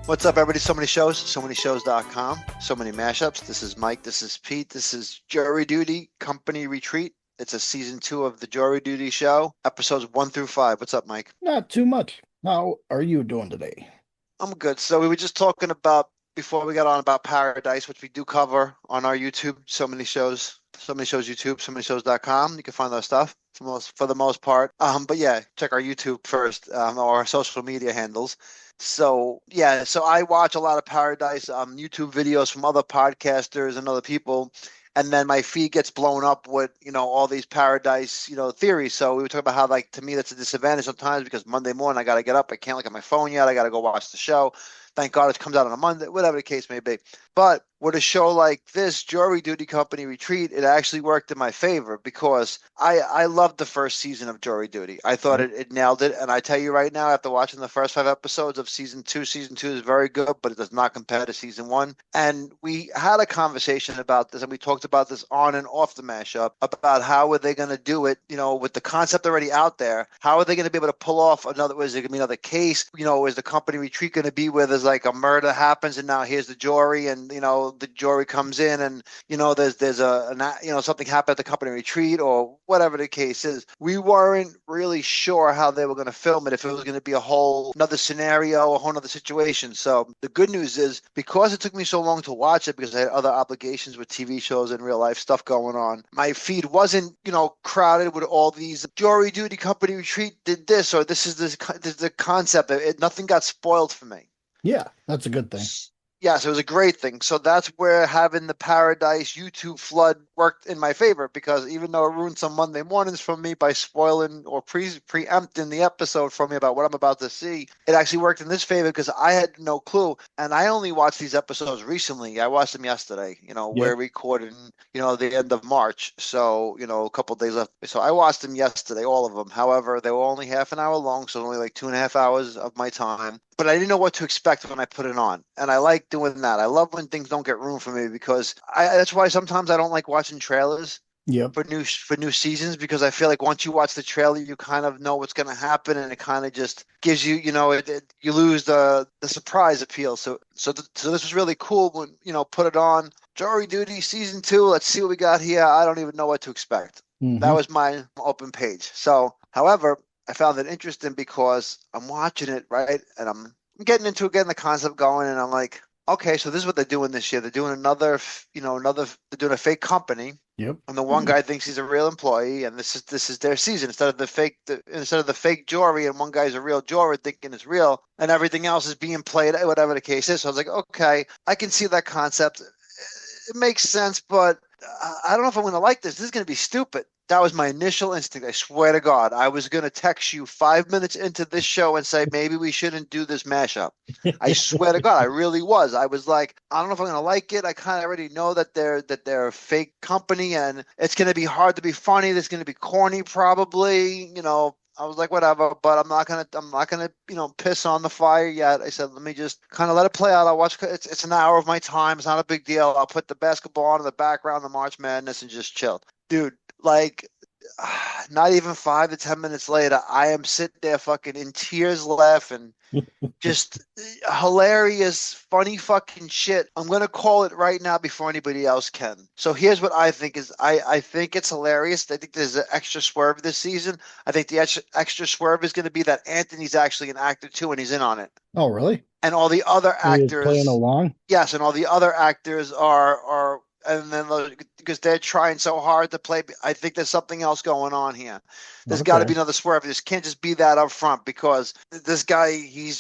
What's up, everybody? So many shows, so many shows.com, so many mashups. This is Mike. This is Pete. This is Jury Duty Company Retreat. It's a season 2 of the Jury Duty show, episodes 1 through 5. What's up, Mike? Not too much. How are you doing today? I'm good. So we were just talking about before we got on about Paradise, which we do cover on our YouTube. So many shows YouTube, so many shows.com. You can find our stuff for the most part. But yeah, check our YouTube first, or our social media handles. So yeah, so I watch a lot of Paradise YouTube videos from other podcasters and other people, and then my feed gets blown up with all these Paradise theories. So we were talking about how, like, to me that's a disadvantage sometimes because Monday morning I got to get up, I can't look at my phone yet, I got to go watch the show. Thank God it comes out on a Monday, whatever the case may be. But with a show like this, Jury Duty Company Retreat, it actually worked in my favor because I loved the first season of Jury Duty. I thought Yep. it nailed it. And I tell you right now, after watching the first 5 episodes of season 2 is very good, but it does not compare to season 1. And we had a conversation about this, and we talked about this on and off the mashup about how are they going to do it, with the concept already out there. How are they going to be able to pull off another, is it going to be another case? Is the company retreat going to be where there's like a murder happens and now here's the jury, and the jury comes in, and there's something happened at the company retreat or whatever the case is. We weren't really sure how they were going to film it, if it was going to be a whole another scenario, a whole other situation. So the good news is, because it took me so long to watch it because I had other obligations with TV shows and real life stuff going on, my feed wasn't crowded with all these Jury Duty Company Retreat did this, or this is the concept. Nothing got spoiled for me. Yeah, that's a good thing. Yes, it was a great thing. So that's where having the Paradise YouTube flood worked in my favor, because even though it ruined some Monday mornings for me by spoiling or preempting the episode for me about what I'm about to see, it actually worked in this favor because I had no clue. And I only watched these episodes recently. I watched them yesterday. We're Yep. recording, the end of March. So, a couple of days left. So I watched them yesterday, all of them. However, they were only half an hour long, so only like 2.5 hours of my time. But I didn't know what to expect when I put it on. And I like doing that. I love when things don't get ruined for me, because that's why sometimes I don't like watching trailers Yep. for new seasons, because I feel like once you watch the trailer, you kind of know what's going to happen, and it kind of just gives you, you lose the surprise appeal. So this was really cool when put it on. Jury Duty season 2. Let's see what we got here. I don't even know what to expect. That Hmm. was my open page. So, however, I found it interesting because I'm watching it, right, and I'm getting the concept going, and I'm like, okay, so this is what they're doing this year. They're doing they're doing a fake company, Yep. and the one guy thinks he's a real employee, and this is their season. Instead of the fake jury, and one guy's a real juror thinking it's real, and everything else is being played, whatever the case is. So I was like, okay, I can see that concept. It makes sense, but I don't know if I'm going to like this. This is going to be stupid. That was my initial instinct. I swear to God, I was going to text you 5 minutes into this show and say, maybe we shouldn't do this mashup. I swear to God, I really was. I was like, I don't know if I'm going to like it. I kind of already know that they're a fake company, and it's going to be hard to be funny. It's going to be corny, probably. I was like, whatever, but I'm not gonna, piss on the fire yet. I said, let me just kind of let it play out. I'll watch. It's an hour of my time. It's not a big deal. I'll put the basketball on in the background, the March Madness, and just chill, dude. Like, not even 5 to 10 minutes later, I am sitting there fucking in tears, laughing, just hilarious, funny fucking shit. I'm gonna call it right now before anybody else can. So here's what I think is I think it's hilarious. I think there's an extra swerve this season. I think the extra swerve is going to be that Anthony's actually an actor too, and he's in on it. Oh, really? And all the other He is playing actors, along? yes, and all the other actors are and then because they're trying so hard to play. I think there's something else going on here. There's got to Okay. be another swerve. This can't just be that up front, because this guy, he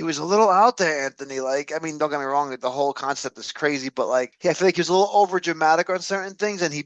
was a little out there, Anthony. Like, I mean, don't get me wrong, the whole concept is crazy, but like, I feel like he was a little over dramatic on certain things, and he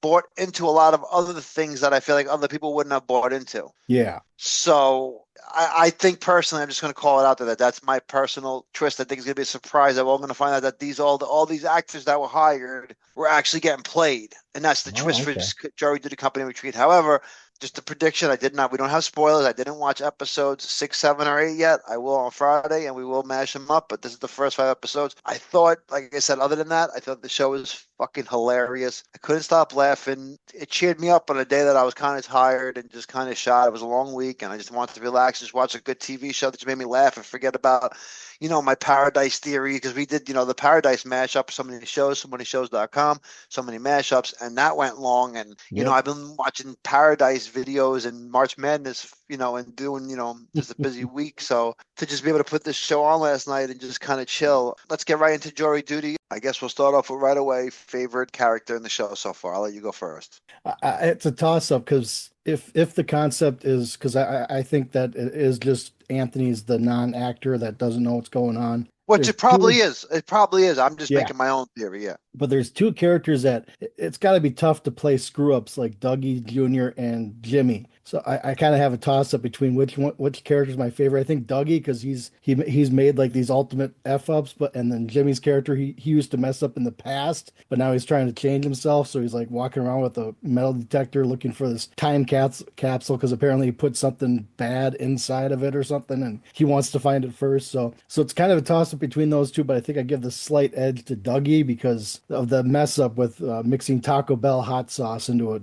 bought into a lot of other things that I feel like other people wouldn't have bought into. Yeah. So I think personally, I'm just going to call it out there that that's my personal twist. I think it's going to be a surprise that we're going to find out that all these actors that were hired were actually getting played, and that's the Oh, twist for okay. Jury Duty Company Retreat. However, just a prediction. I did not. We don't have spoilers. I didn't watch episodes 6, 7, or 8 yet. I will on Friday, and we will mash them up. But this is the first 5 episodes. I thought, like I said, other than that, I thought the show was fucking hilarious. I couldn't stop laughing. It cheered me up on a day that I was kind of tired and just kind of shot. It was a long week, and I just wanted to relax, just watch a good TV show that just made me laugh and forget about, my Paradise theory, because we did, the Paradise mashup, so many shows, so many shows.com, so many mashups, and that went long. And, Yep. I've been watching Paradise videos and March Madness, and doing, just a busy week. So to just be able to put this show on last night and just kind of chill. Let's get right into jury duty. I guess we'll start off with right away favorite character in the show so far. I'll let you go first. It's a toss up because if the concept is because I think that it is just Anthony's the non-actor that doesn't know what's going on. Which There's it probably two, is. It probably is. I'm just yeah, making my own theory. Yeah. but there's two characters that it's got to be tough to play screw ups like Dougie Jr. and Jimmy. So I kind of have a toss up between which character is my favorite. I think Dougie because he's made like these ultimate f ups, but and then Jimmy's character he used to mess up in the past, but now he's trying to change himself. So he's like walking around with a metal detector looking for this time capsule because apparently he put something bad inside of it or something, and he wants to find it first. So it's kind of a toss up between those two, but I think I give the slight edge to Dougie because of the mess up with mixing Taco Bell hot sauce into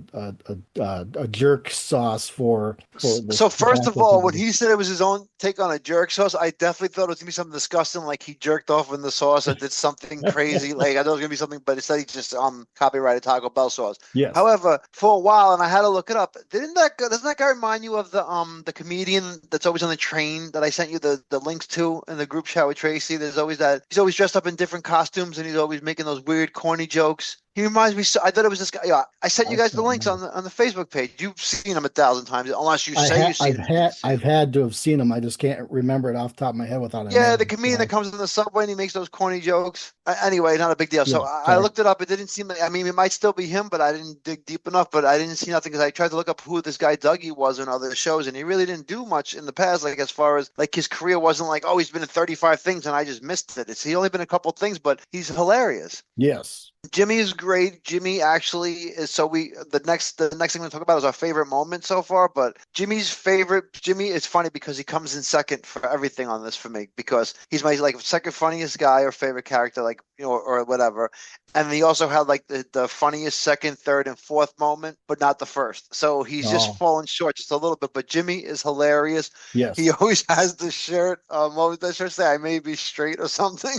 a jerk sauce for this So first of tobacco all, when company. he said it was his own take on a jerk sauce, I definitely thought it was gonna be something disgusting, like he jerked off in the sauce or did something crazy. Like I thought it was gonna be something, but instead he just copyrighted Taco Bell sauce. Yes. However, for a while, and I had to look it up, doesn't that guy remind you of the comedian that's always on the train that I sent you the links to in the group chat with Tracy? There's always that he's always dressed up in different costumes and he's always making those weird corny jokes. He reminds me so. I thought it was this guy. Yeah, I sent you I guys the can't links remember. on the Facebook page. You've seen him 1,000 times, unless you say you've seen him. You didn't see I've him. had to have seen him. I just can't remember it off the top of my head without a Yeah, the name. comedian that So comes in the subway and he makes those corny jokes. Anyway, not a big deal. So yeah, I sorry. looked it up. It didn't seem like, I mean, it might still be him, but I didn't dig deep enough. But I didn't see nothing because I tried to look up who this guy Dougie was in other shows, and he really didn't do much in the past. Like as far as like his career wasn't like, oh, he's been in 35 things and I just missed it. He only been in a couple things, but he's hilarious. Yes. Jimmy is great. Jimmy actually is so we the next thing we talk about is our favorite moment so far. But Jimmy is funny because he comes in second for everything on this for me because he's my like second funniest guy or favorite character, like or whatever. And he also had like the funniest second, third, and fourth moment, but not the first. So he's just Oh, fallen short just a little bit. But Jimmy is hilarious. He yes. always has the shirt. What would that shirt say? I may be straight or something.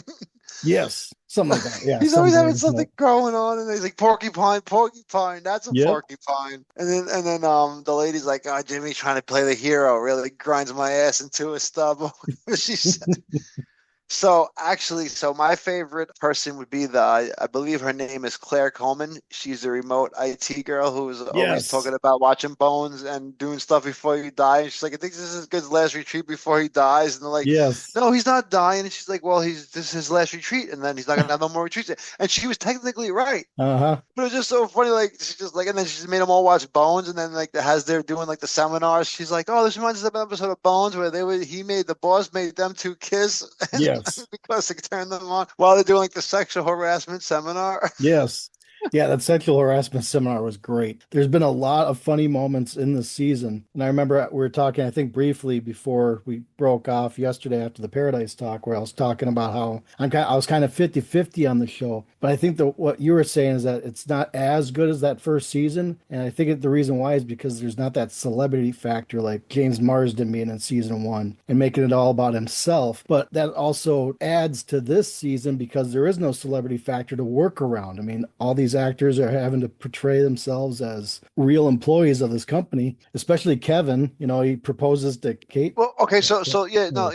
Yes. Something like that. Yeah, He's always something having like something that. going on, and he's like porcupine, porcupine. That's a Yep. porcupine. And then the lady's like, "Oh, Jimmy's trying to play the hero. Really grinds my ass into a stub." She said. So my favorite person would be I believe her name is Claire Coleman. She's the remote IT girl who's always Yes. talking about watching Bones and doing stuff before you die. And she's like, I think this is his last retreat before he dies. And they're like, Yes. no, he's not dying. And she's like, well, this is his last retreat, and then he's not gonna have no more retreats. And she was technically right. Uh-huh. But it was just so funny, like she just like, and then she just made them all watch Bones, and then like as they're doing like the seminars, she's like, "Oh, this reminds us of an episode of Bones where the boss made them two kiss, and Yes. because they turned them on while they're doing like the sexual harassment seminar." Yes. Yeah, that sexual harassment seminar was great. There's been a lot of funny moments in this season. And I remember we were talking, I think briefly before we broke off yesterday after the Paradise talk, where I was talking about how I was kind of 50-50 on the show. But I think that what you were saying is that it's not as good as that first season. And I think the reason why is because there's not that celebrity factor like James Marsden being in season one and making it all about himself. But that also adds to this season because there is no celebrity factor to work around. I mean, all these actors are having to portray themselves as real employees of this company, especially Kevin. He proposes to Kate. Well, okay, so yeah, no,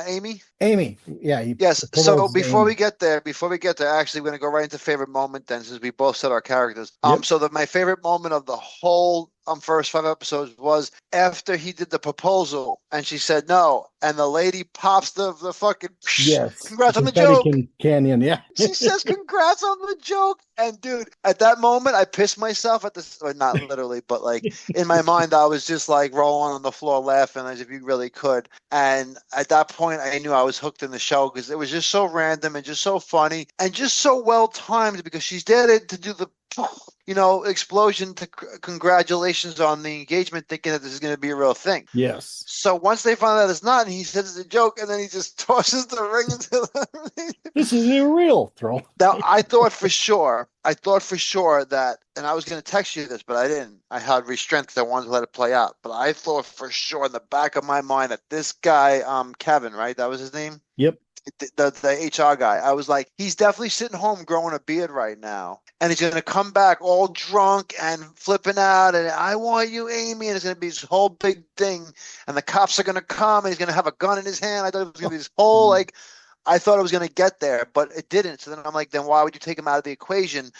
Amy. Amy. Yeah, he Yes. So proposes to Amy. before we get there, actually, we're gonna go right into favorite moment then, since we both said our characters. Yep. So my favorite moment of the whole first 5 episodes was after he did the proposal, and she said no, and the lady pops the fucking Yes. The congrats on the confetti joke. canyon. Yeah. She says congrats on the joke. And dude, at that moment, I pissed myself at this, or not literally, but like in my mind, I was just like rolling on the floor laughing as if you really could. And at that point, I knew I was hooked in the show because it was just so random and just so funny and just so well timed because she's there to do the explosion to congratulations on the engagement, thinking that this is going to be a real thing. Yes. So once they find out it's not, and he says it's a joke, and then he just tosses the ring into the. This is a real throw. Now, I thought for sure that, and I was going to text you this, but I didn't. I had restraint because I wanted to let it play out. But I thought for sure in the back of my mind that this guy, Kevin, right? That was his name? Yep. The HR guy. I was like, he's definitely sitting home growing a beard right now. And he's going to come back all drunk and flipping out. And I want you, Amy. And it's going to be this whole big thing. And the cops are going to come and he's going to have a gun in his hand. I thought it was going to be this whole, like, I thought it was going to get there, but it didn't. So then I'm like, then why would you take him out of the equation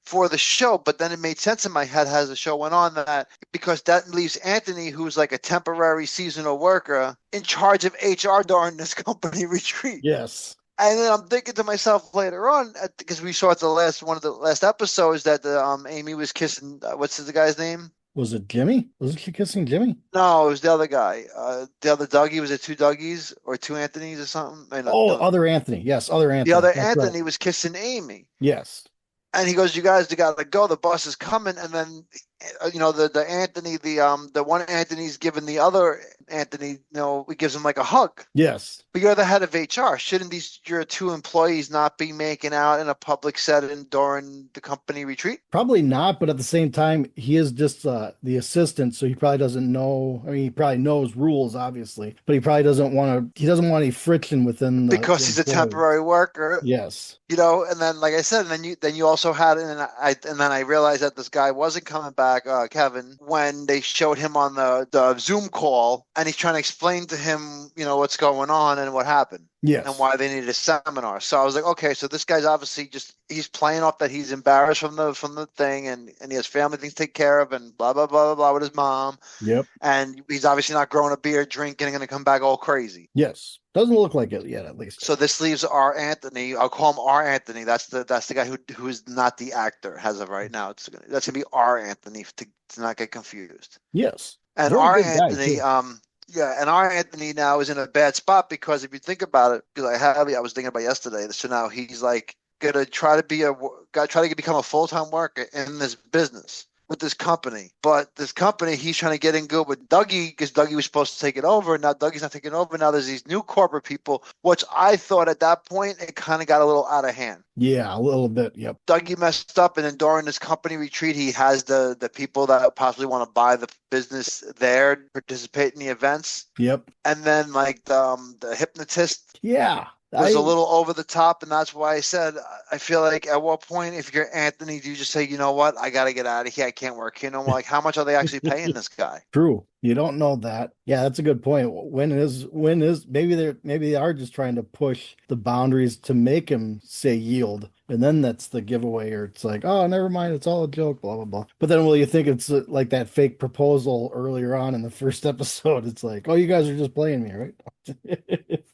for the show? But then it made sense in my head as the show went on that because that leaves Anthony, who's like a temporary seasonal worker, in charge of HR during this company retreat. Yes. And then I'm thinking to myself later on, because we saw at one of the last episodes that Amy was kissing, what's the guy's name? Was it Jimmy? Wasn't she kissing Jimmy? No, it was the other guy. The other Dougie. Was it two Dougies or two Anthonys or something? Oh, no. Other Anthony. Yes, other Anthony. The other Anthony was kissing Amy. Yes. And he goes, "You guys got to go. The bus is coming." And then, the Anthony, the one Anthony's giving the other Anthony, he gives him like a hug. Yes. But you're the head of HR. Shouldn't your two employees not be making out in a public setting during the company retreat? Probably not, but at the same time, he is just the assistant, so he probably doesn't know. I mean, he probably knows rules, obviously, but he probably doesn't want to. He doesn't want any friction within because he's a temporary worker. Yes. And then, like I said, and then you also had, and then I realized that this guy wasn't coming back, Kevin, when they showed him on the Zoom call, and he's trying to explain to him, what's going on and what happened. Yes. And why they needed a seminar. So I was like, okay, so this guy's obviously he's playing off that he's embarrassed from the thing and he has family things to take care of and blah, blah, blah, blah, blah with his mom. Yep. And he's obviously not growing a beer, drinking, and going to come back all crazy. Yes. Doesn't look like it yet, at least. So this leaves our Anthony. I'll call him our Anthony. That's the guy who is not the actor as of right now. That's gonna be our Anthony to not get confused. Yes. And Very our good guy, Anthony, too. yeah, and our Anthony now is in a bad spot because if you think about it, because I was thinking about yesterday. So now he's like gonna try to become a full-time worker in this business with this company. But this company, he's trying to get in good with Dougie because Dougie was supposed to take it over. Now Dougie's not taking over. Now there's these new corporate people, which I thought at that point it kind of got a little out of hand. Yeah, a little bit. Yep. Dougie messed up, and then during this company retreat, he has the people that possibly want to buy the business there, participate in the events. Yep. And then like the hypnotist. Yeah. Was a little over the top, and that's why I said I feel like at what point, if you're Anthony, do you just say, you know what, I got to get out of here, I can't work here no more? Like, how much are they actually paying this guy? True. You don't know that. Yeah, that's a good point. When is maybe they are just trying to push the boundaries to make him say yield, and then that's the giveaway, or it's like, oh, never mind, it's all a joke, blah blah blah. But then will you think it's like that fake proposal earlier on in the first episode? It's like, oh, you guys are just playing me, right?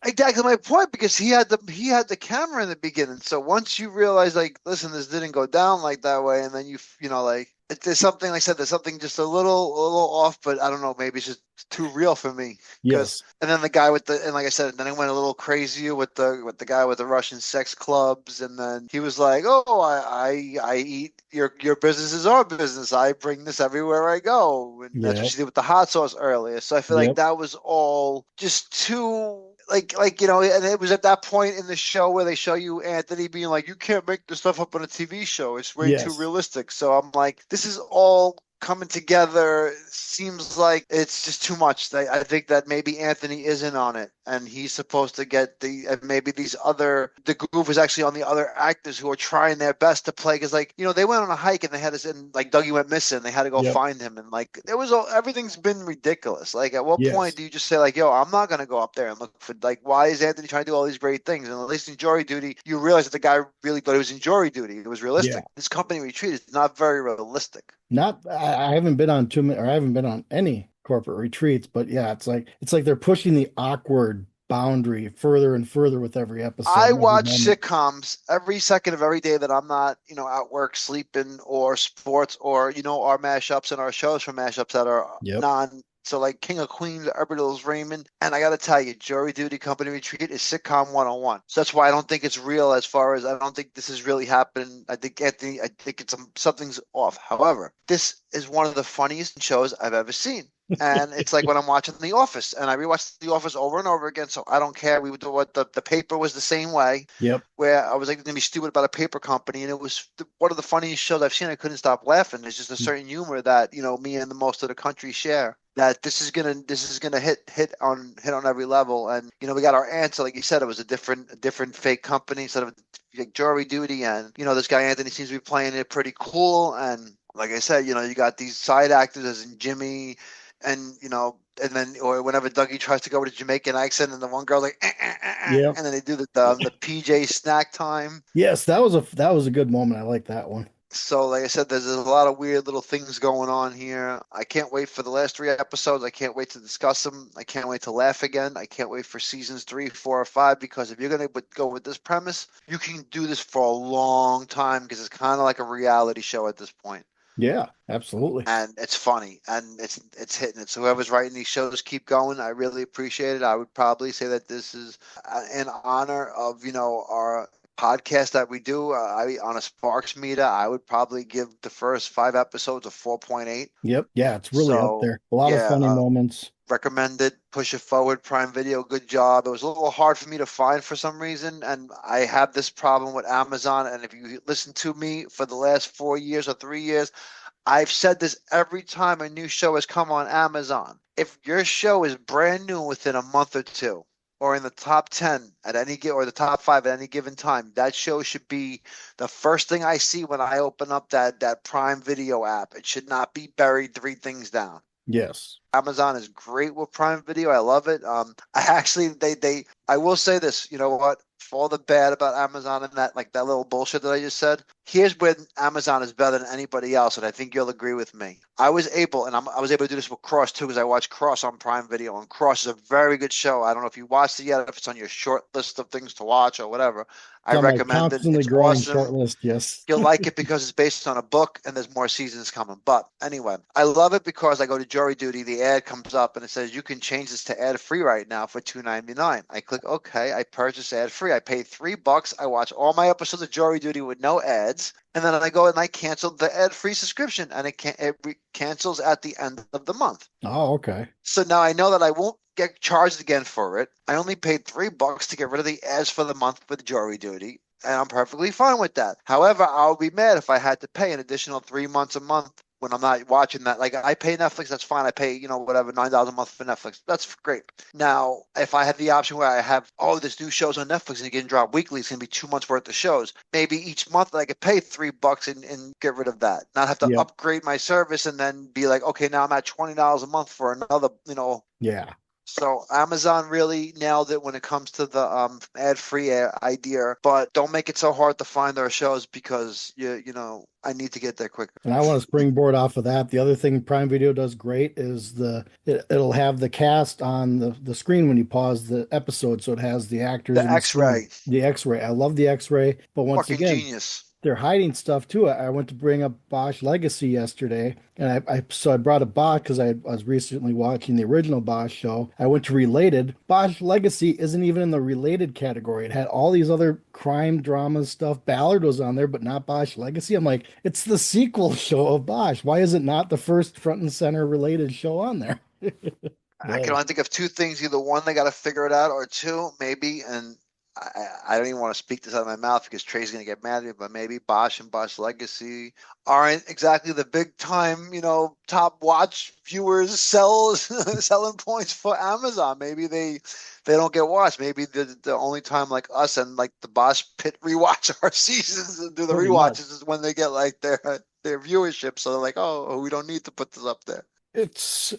Exactly my point, because he had the camera in the beginning. So once you realize, like, listen, this didn't go down like that way, and then like there's something, like I said, there's something just a little off, but I don't know, maybe it's just too real for me. Yes. And then the guy and like I said, then it went a little crazier with the guy with the Russian sex clubs, and then he was like, oh, I eat your business is our business. I bring this everywhere I go, and that's what she did with the hot sauce earlier. So I feel like that was all just too. Like and it was at that point in the show where they show you Anthony being like, you can't make this stuff up on a TV show. It's way too realistic. So I'm like, this is all coming together. Seems like it's just too much. I think that maybe Anthony isn't on it, and he's supposed to get maybe the groove is actually on the other actors who are trying their best to play. Because they went on a hike and they had and like Dougie went missing. They had to go find him, and like everything's been ridiculous. Like at what point do you just say like, yo, I'm not gonna go up there and look for, like, why is Anthony trying to do all these great things? And at least in jury duty, you realize that the guy really thought he was in jury duty. It was realistic. Yeah. This company retreat is not very realistic. I haven't been on too many, or I haven't been on any corporate retreats, but yeah, it's like they're pushing the awkward boundary further and further with every episode. I watch sitcoms every second of every day that I'm not, at work sleeping or sports or, our mashups and our shows for mashups that are So like King of Queens, Everett Raymond, and I got to tell you, Jury Duty Company Retreat is sitcom 101. So that's why I don't think it's real. As far as I don't think this is really happening. I think it's something's off. However, this is one of the funniest shows I've ever seen. And it's like when I'm watching The Office, and I rewatched The Office over and over again. So I don't care. We would do what the paper was the same way, Yep. where I was like going to be stupid about a paper company, and it was one of the funniest shows I've seen. I couldn't stop laughing. There's just a certain humor that me and the most of the country share. That this is gonna hit on every level, and we got our answer. Like you said, it was a different fake company instead of like Jury Duty, and this guy Anthony seems to be playing it pretty cool. And like I said, you got these side actors as in Jimmy, and and then or whenever Dougie tries to go with a Jamaican accent, and the one girl like, Yep. and then they do the PJ snack time. Yes, that was a good moment. I like that one. So, like I said, there's a lot of weird little things going on here. I can't wait for the last 3 episodes. I can't wait to discuss them. I can't wait to laugh again. I can't wait for seasons 3, 4, or 5, because if you're going to go with this premise, you can do this for a long time because it's kind of like a reality show at this point. Yeah, absolutely. And it's funny and it's hitting it. So whoever's writing these shows, keep going. I really appreciate it. I would probably say that this is in honor of our podcast that we do. On a Sparks meter, I would probably give the first 5 episodes a 4.8. Yep. Yeah, it's really up So there. A lot of yeah, funny moments. recommend it. Push it forward. Prime Video, good job. It was a little hard for me to find for some reason, and I have this problem with Amazon. And if you listen to me for the last 4 years or 3 years, I've said this every time a new show has come on Amazon. If your show is brand new within a month or two, or in the top 10 at or the top 5 at any given time, that show should be the first thing I see when I open up that Prime Video app. It should not be buried 3 things down. Yes. Amazon is great with Prime Video. I love it. I actually I will say this. You know what? For all the bad about Amazon and that little bullshit that I just said, here's where Amazon is better than anybody else, and I think you'll agree with me. I was able to do this with Cross too, because I watched Cross on Prime Video, and Cross is a very good show. I don't know if you watched it yet, if it's on your short list of things to watch or whatever. I It's on my recommend it. constantly It's growing awesome. short list. Yes. You'll like it because it's based on a book and there's more seasons coming. But anyway, I love it because I go to Jury Duty. The ad comes up and it says you can change this to ad free right now for $2.99. I click OK. I purchase ad free. I pay $3. I watch all my episodes of Jury Duty with no ads. And then I go and I cancel the ad free subscription, and it cancels at the end of the month. Oh, okay. So now I know that I won't get charged again for it. I only paid $3 to get rid of the ads for the month with Jury Duty, and I'm perfectly fine with that. However, I'll be mad if I had to pay an additional 3 months a month when I'm not watching that. Like, I pay Netflix, that's fine. I pay, whatever, $9 a month for Netflix. That's great. Now, if I had the option where I have, there's new shows on Netflix and you can drop weekly, it's going to be 2 months worth of shows. Maybe each month I could pay $3 and get rid of that. Not have to Yep. upgrade my service and then be like, okay, now I'm at $20 a month for another. Yeah. So Amazon really nailed it when it comes to the ad-free idea, but don't make it so hard to find our shows because I need to get there quicker. And I want to springboard off of that. The other thing Prime Video does great is it'll have the cast on the screen when you pause the episode, so it has the actors The in the screen. X-ray, The X-ray. I love the X-ray, but once fucking again, genius. they're hiding stuff too. I went to bring up Bosch Legacy yesterday, and I brought a Bosch because I was recently watching the original Bosch show. I went to Related. Bosch Legacy isn't even in the Related category. It had all these other crime drama stuff. Ballard was on there, but not Bosch Legacy. I'm like, it's the sequel show of Bosch. Why is it not the first front and center Related show on there? I can only think of 2 things. Either one, they got to figure it out, or two, maybe, and I don't even want to speak this out of my mouth because Trey's going to get mad at me, but maybe Bosch and Bosch Legacy aren't exactly the big time, top watch viewers selling points for Amazon. Maybe they don't get watched. Maybe the only time like us and like the Bosch Pit rewatch our seasons and do the Pretty much. rewatches is when they get like their viewership. So they're like, oh, we don't need to put this up there.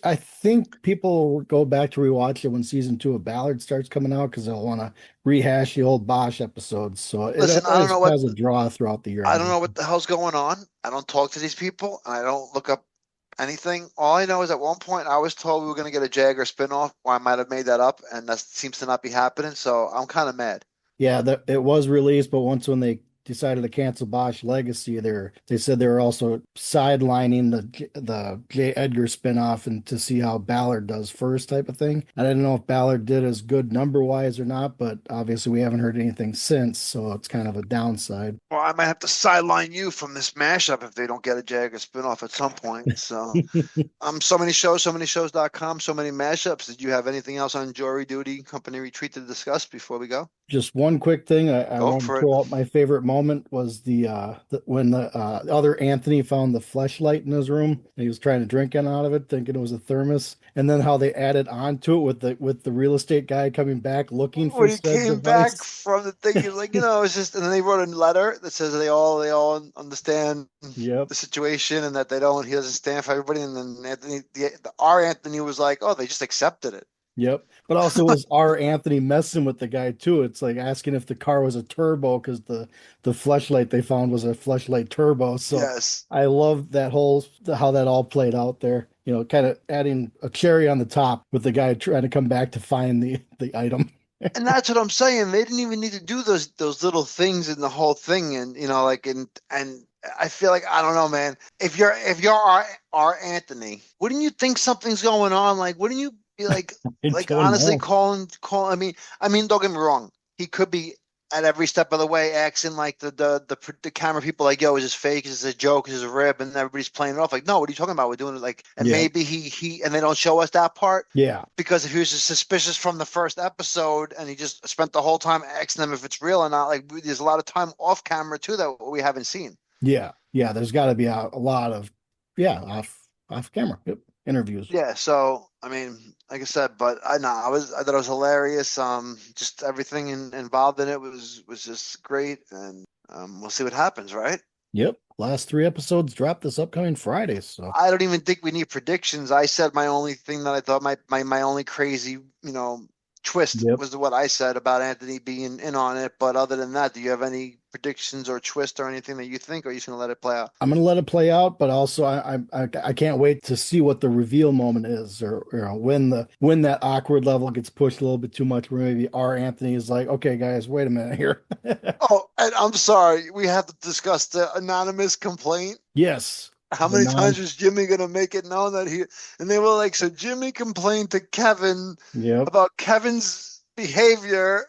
I think people will go back to rewatch it when season 2 of Ballard starts coming out because they'll want to rehash the old Bosch episodes. So Listen, it always has a draw throughout the year. I don't know what the hell's going on. I don't talk to these people, and I don't look up anything. All I know is at one point I was told we were going to get a Jagger spinoff, or I might have made that up, and that seems to not be happening. So I'm kind of mad. Yeah, it was released, but once when they decided to cancel Bosch Legacy, they said they were also sidelining the J. Edgar spinoff and to see how Ballard does first type of thing. I didn't know if Ballard did as good number wise or not, but obviously we haven't heard anything since, so it's kind of a downside. Well, I might have to sideline you from this mashup if they don't get a Jagger spinoff at some point. So, so many shows, so many shows.com, so many mashups. Did you have anything else on Jury Duty Company Retreat to discuss before we go? Just one quick thing, I Go want to for it. throw out my favorite moment was when the other Anthony found the fleshlight in his room and he was trying to drink out of it, thinking it was a thermos, and then how they added onto it with the real estate guy coming back looking for When he said came back device. from the thing, he was like, it's just, and then they wrote a letter that says they all understand Yep. the situation and that he doesn't stand for everybody. And then our Anthony was like, oh, they just accepted it. Yep. But also was our Anthony messing with the guy too. It's like asking if the car was a turbo because the fleshlight they found was a fleshlight turbo. So Yes. I love how that all played out there. Kind of adding a cherry on the top with the guy trying to come back to find the item. And that's what I'm saying. They didn't even need to do those little things in the whole thing. And and I feel like, I don't know, man. If you're our Anthony, wouldn't you think something's going on? Like, wouldn't you be like I don't honestly know. calling? I mean, don't get me wrong. He could be at every step of the way acting like the camera people like, yo, is this fake? Is this a joke? Is this a rib? And everybody's playing it off like, no, what are you talking about? We're doing it like, and Yeah. maybe he and they don't show us that part. Yeah. Because if he was suspicious from the first episode and he just spent the whole time asking them if it's real or not, like there's a lot of time off camera too that we haven't seen. Yeah. Yeah. There's got to be a lot of off camera. Yep. Interviews. Yeah, so I mean, like I said, but I thought it was hilarious. Just everything involved in it was just great, and we'll see what happens, right? Yep. Last 3 episodes drop this upcoming Friday. So I don't even think we need predictions. I said my only thing that I thought my only crazy, twist Yep. was what I said about Anthony being in on it. But other than that, do you have any predictions or twist or anything that you think, or are you just gonna let it play out? I'm gonna let it play out, but also I can't wait to see what the reveal moment is, or when that awkward level gets pushed a little bit too much, where maybe our Anthony is like, okay, guys, wait a minute here. Oh, and I'm sorry, we have to discuss the anonymous complaint. Yes. How The many non- times is Jimmy gonna make it known that and they were like, so Jimmy complained to Kevin Yep. about Kevin's behavior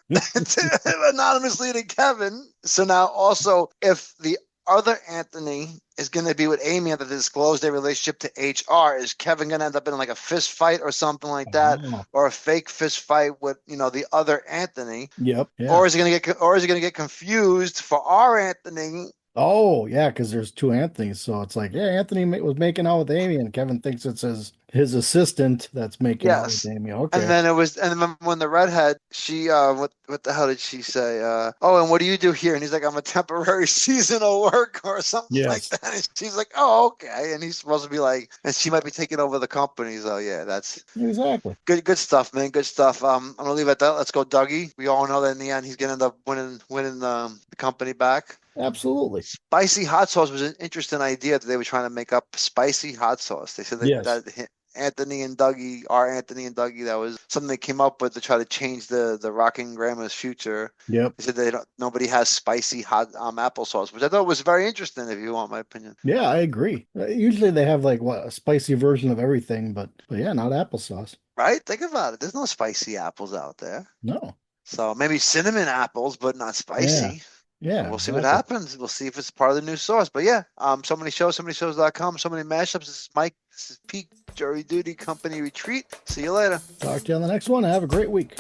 anonymously to Kevin. So now also, if the other Anthony is going to be with Amy and to disclose their relationship to HR, is Kevin going to end up in like a fist fight or something like that, Oh. or a fake fist fight with the other Anthony, Yep. Yeah. or is he going to get confused for our Anthony? Oh, yeah, because there's two Anthonys, so it's like, yeah, Anthony was making out with Amy, and Kevin thinks it's his assistant that's making out with Yes. Amy. And Okay. then when the redhead, she what the hell did she say? Oh, and what do you do here? And he's like, I'm a temporary seasonal worker or something like Yes. that. And she's like, oh, okay. And he's supposed to be like, and she might be taking over the company. So yeah, that's Exactly. good stuff, man. Good stuff. I'm gonna leave it at that. Let's go, Dougie. We all know that in the end he's gonna end up winning the company back. Absolutely. Spicy hot sauce was an interesting idea that they were trying to make up spicy hot sauce. They said Yes. that Anthony and Dougie, our Anthony and Dougie, that was something they came up with to try to change the Rocking Grandma's future. Yep. They said nobody has spicy hot applesauce, which I thought was very interesting. If you want my opinion, Yeah, I agree. Usually they have like a spicy version of everything, but yeah, not applesauce. right? Think about it. There's no spicy apples out there, No. so maybe cinnamon apples, but not spicy. Yeah. We'll see what Exactly. happens. We'll see if it's part of the new sauce. But yeah, so many shows, so many shows.com, so many mashups. This is Mike. This is Pete, Jury Duty Company Retreat. See you later. Talk to you on the next one. Have a great week.